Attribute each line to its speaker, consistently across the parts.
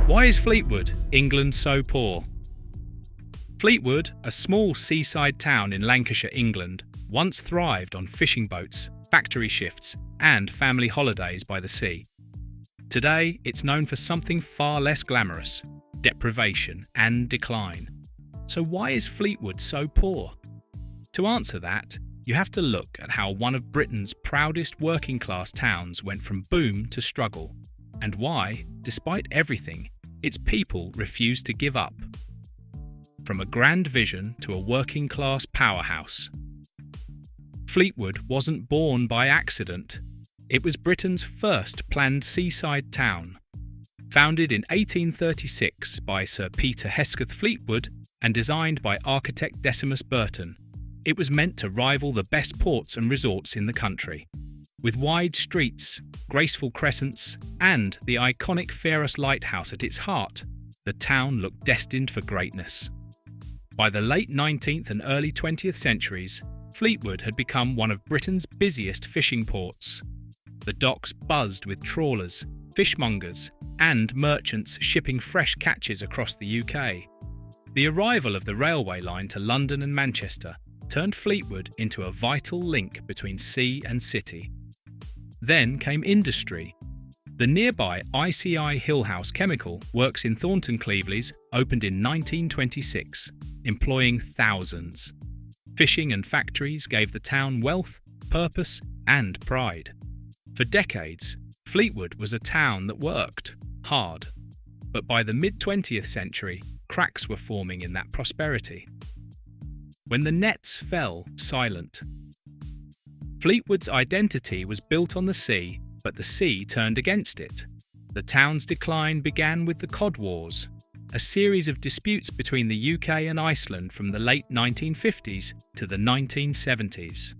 Speaker 1: Why is Fleetwood, England, so poor? Fleetwood, a small seaside town in Lancashire, England, once thrived on fishing boats, factory shifts, and family holidays by the sea. Today, it's known for something far less glamorous: deprivation and decline. So why is Fleetwood so poor? To answer that, you have to look at how one of Britain's proudest working-class towns went from boom to struggle, and why, despite everything, its people refused to give up. From a grand vision to a working-class powerhouse. Fleetwood wasn't born by accident. It was Britain's first planned seaside town. Founded in 1836 by Sir Peter Hesketh Fleetwood and designed by architect Decimus Burton, it was meant to rival the best ports and resorts in the country. With wide streets, graceful crescents, and the iconic Pharos Lighthouse at its heart, the town looked destined for greatness. By the late 19th and early 20th centuries, Fleetwood had become one of Britain's busiest fishing ports. The docks buzzed with trawlers, fishmongers, and merchants shipping fresh catches across the UK. The arrival of the railway line to London and Manchester turned Fleetwood into a vital link between sea and city. Then came industry. The nearby ICI Hillhouse Chemical Works in Thornton Cleveleys opened in 1926, employing thousands. Fishing and factories gave the town wealth, purpose, and pride. For decades, Fleetwood was a town that worked hard. But by the mid-20th century, cracks were forming in that prosperity. When the nets fell silent. Fleetwood's identity was built on the sea, but the sea turned against it. The town's decline began with the Cod Wars, a series of disputes between the UK and Iceland from the late 1950s to the 1970s.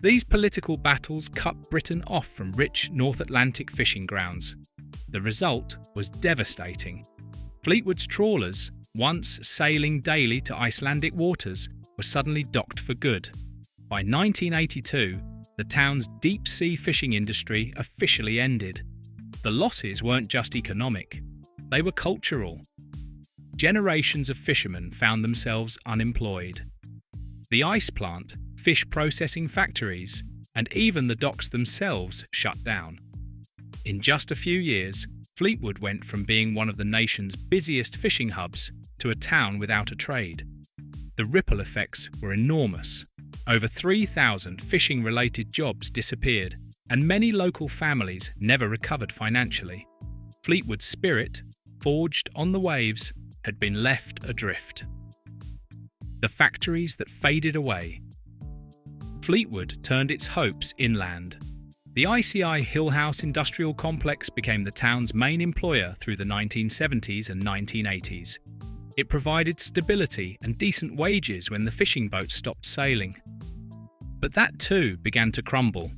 Speaker 1: These political battles cut Britain off from rich North Atlantic fishing grounds. The result was devastating. Fleetwood's trawlers, once sailing daily to Icelandic waters, were suddenly docked for good. By 1982, the town's deep-sea fishing industry officially ended. The losses weren't just economic, they were cultural. Generations of fishermen found themselves unemployed. The ice plant, fish processing factories, and even the docks themselves shut down. In just a few years, Fleetwood went from being one of the nation's busiest fishing hubs to a town without a trade. The ripple effects were enormous. Over 3,000 fishing-related jobs disappeared, and many local families never recovered financially. Fleetwood's spirit, forged on the waves, had been left adrift. The factories that faded away. Fleetwood turned its hopes inland. The ICI Hillhouse industrial complex became the town's main employer through the 1970s and 1980s. It provided stability and decent wages when the fishing boats stopped sailing. But that too began to crumble.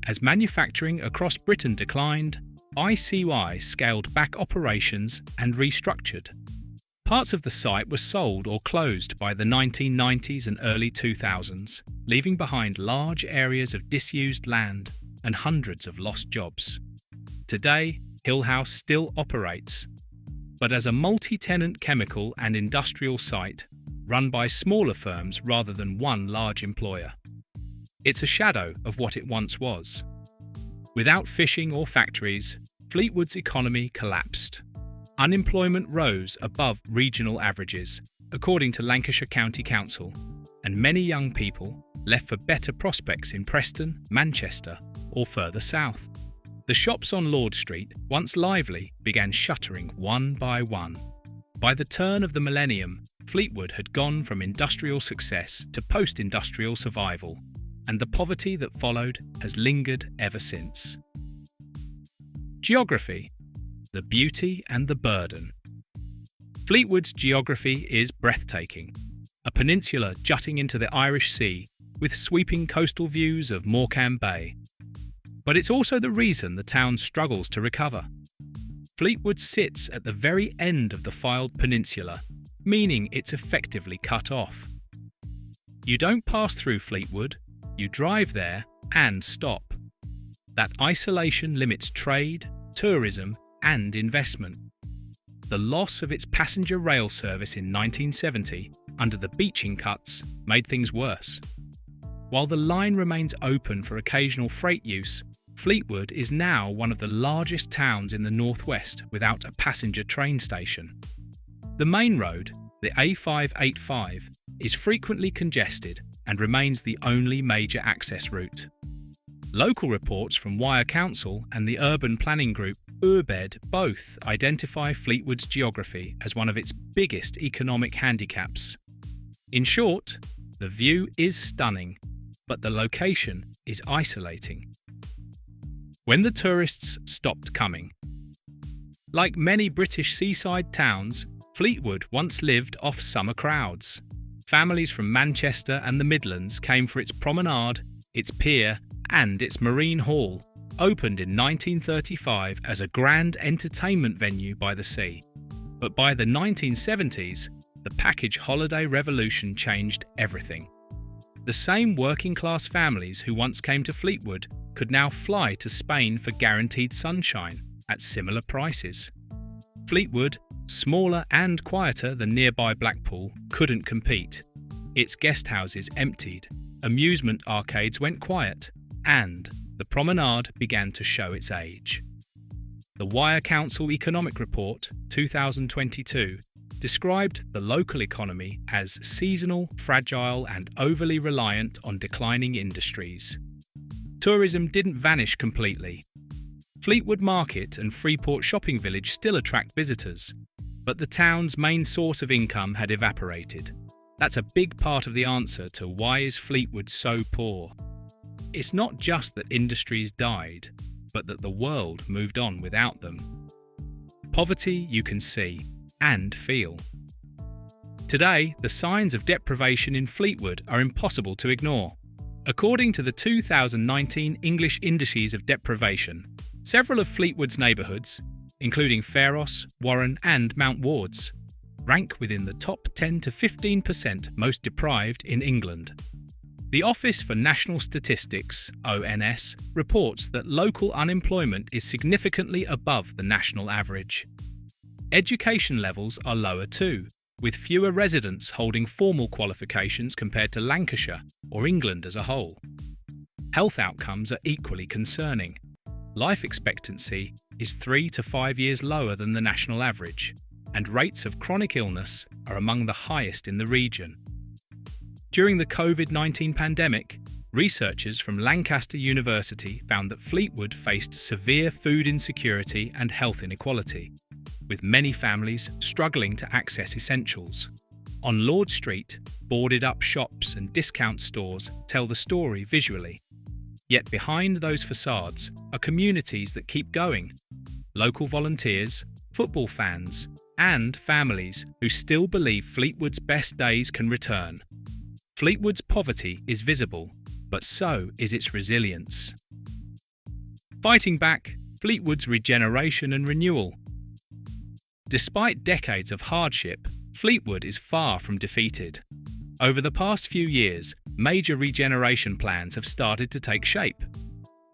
Speaker 1: As manufacturing across Britain declined, ICI scaled back operations and restructured. Parts of the site were sold or closed by the 1990s and early 2000s, leaving behind large areas of disused land and hundreds of lost jobs. Today, Hillhouse still operates, but as a multi-tenant chemical and industrial site, run by smaller firms rather than one large employer. It's a shadow of what it once was. Without fishing or factories, Fleetwood's economy collapsed. Unemployment rose above regional averages, according to Lancashire County Council, and many young people left for better prospects in Preston, Manchester, or further south. The shops on Lord Street, once lively, began shuttering one by one. By the turn of the millennium, Fleetwood had gone from industrial success to post-industrial survival, and the poverty that followed has lingered ever since. Geography: the beauty and the burden. Fleetwood's geography is breathtaking. A peninsula jutting into the Irish Sea with sweeping coastal views of Morecambe Bay. But it's also the reason the town struggles to recover. Fleetwood sits at the very end of the Fylde Peninsula, meaning it's effectively cut off. You don't pass through Fleetwood, you drive there and stop. That isolation limits trade, tourism, and investment. The loss of its passenger rail service in 1970 under the Beeching cuts made things worse. While the line remains open for occasional freight use, Fleetwood is now one of the largest towns in the northwest without a passenger train station. The main road, the A585, is frequently congested and remains the only major access route. Local reports from Wyre Council and the urban planning group Urbed both identify Fleetwood's geography as one of its biggest economic handicaps. In short, the view is stunning, but the location is isolating. When the tourists stopped coming. Like many British seaside towns, Fleetwood once lived off summer crowds. Families from Manchester and the Midlands came for its promenade, its pier, and its marine hall, opened in 1935 as a grand entertainment venue by the sea. But by the 1970s, the package holiday revolution changed everything. The same working-class families who once came to Fleetwood could now fly to Spain for guaranteed sunshine at similar prices. Fleetwood, smaller and quieter than nearby Blackpool, couldn't compete. Its guest houses emptied, amusement arcades went quiet, and the promenade began to show its age. The Wyre Council Economic Report 2022 described the local economy as seasonal, fragile, and overly reliant on declining industries. Tourism didn't vanish completely. Fleetwood Market and Freeport Shopping Village still attract visitors, but the town's main source of income had evaporated. That's a big part of the answer to why is Fleetwood so poor. It's not just that industries died, but that the world moved on without them. Poverty you can see and feel. Today, the signs of deprivation in Fleetwood are impossible to ignore. According to the 2019 English Indices of Deprivation, several of Fleetwood's neighbourhoods, including Pharos, Warren and Mount Wards, rank within the top 10 to 15% most deprived in England. The Office for National Statistics, ONS, reports that local unemployment is significantly above the national average. Education levels are lower too, with fewer residents holding formal qualifications compared to Lancashire or England as a whole. Health outcomes are equally concerning. Life expectancy is 3 to 5 years lower than the national average, and rates of chronic illness are among the highest in the region. During the COVID-19 pandemic, researchers from Lancaster University found that Fleetwood faced severe food insecurity and health inequality, with many families struggling to access essentials. On Lord Street, boarded-up shops and discount stores tell the story visually. Yet behind those facades are communities that keep going, local volunteers, football fans, and families who still believe Fleetwood's best days can return. Fleetwood's poverty is visible, but so is its resilience. Fighting back, Fleetwood's regeneration and renewal. Despite decades of hardship, Fleetwood is far from defeated. Over the past few years, major regeneration plans have started to take shape.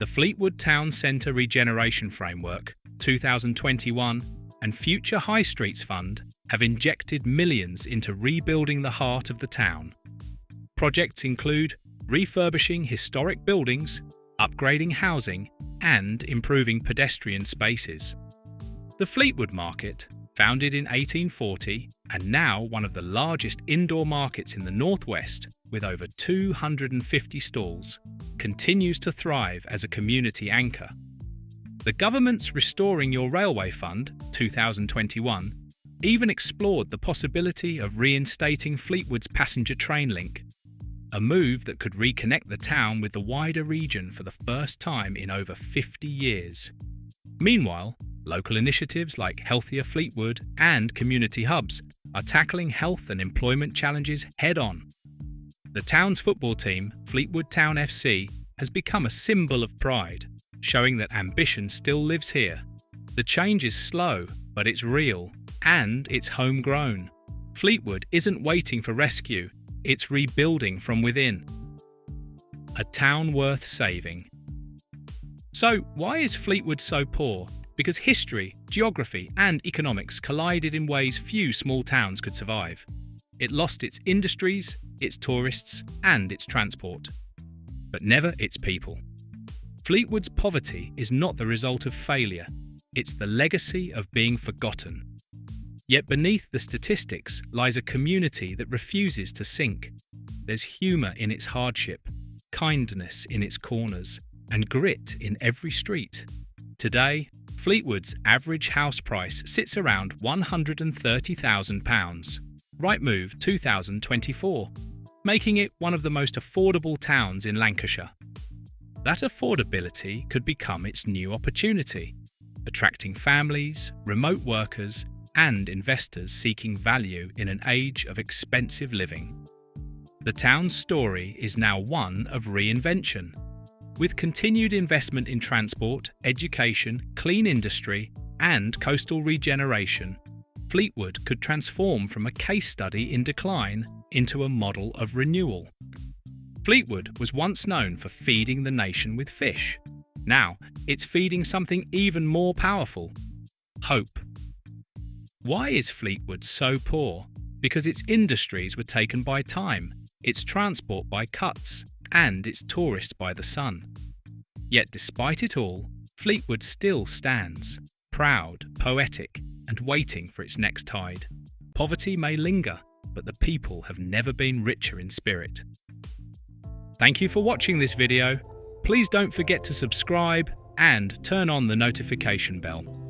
Speaker 1: The Fleetwood Town Centre Regeneration Framework, 2021, and Future High Streets Fund have injected millions into rebuilding the heart of the town. Projects include refurbishing historic buildings, upgrading housing, and improving pedestrian spaces. The Fleetwood Market, founded in 1840 and now one of the largest indoor markets in the northwest with over 250 stalls, continues to thrive as a community anchor. The government's Restoring Your Railway Fund, 2021, even explored the possibility of reinstating Fleetwood's passenger train link, a move that could reconnect the town with the wider region for the first time in over 50 years. Meanwhile, local initiatives like Healthier Fleetwood and community hubs are tackling health and employment challenges head-on. The town's football team, Fleetwood Town FC, has become a symbol of pride, showing that ambition still lives here. The change is slow, but it's real, and it's homegrown. Fleetwood isn't waiting for rescue, it's rebuilding from within. A town worth saving. So, why is Fleetwood so poor, because history, geography, and economics collided in ways few small towns could survive. It lost its industries, its tourists, and its transport, but never its people. Fleetwood's poverty is not the result of failure, it's the legacy of being forgotten. Yet beneath the statistics lies a community that refuses to sink. There's humour in its hardship, kindness in its corners, and grit in every street. Today, Fleetwood's average house price sits around £130,000, Rightmove 2024, making it one of the most affordable towns in Lancashire. That affordability could become its new opportunity, attracting families, remote workers, and investors seeking value in an age of expensive living. The town's story is now one of reinvention. With continued investment in transport, education, clean industry, and coastal regeneration, Fleetwood could transform from a case study in decline into a model of renewal. Fleetwood was once known for feeding the nation with fish. Now, it's feeding something even more powerful: hope. Why is Fleetwood so poor? Because its industries were taken by time, its transport by cuts, and its tourists by the sun. Yet despite it all, Fleetwood still stands, proud, poetic, and waiting for its next tide. Poverty may linger, but the people have never been richer in spirit. Thank you for watching this video. Please don't forget to subscribe and turn on the notification bell.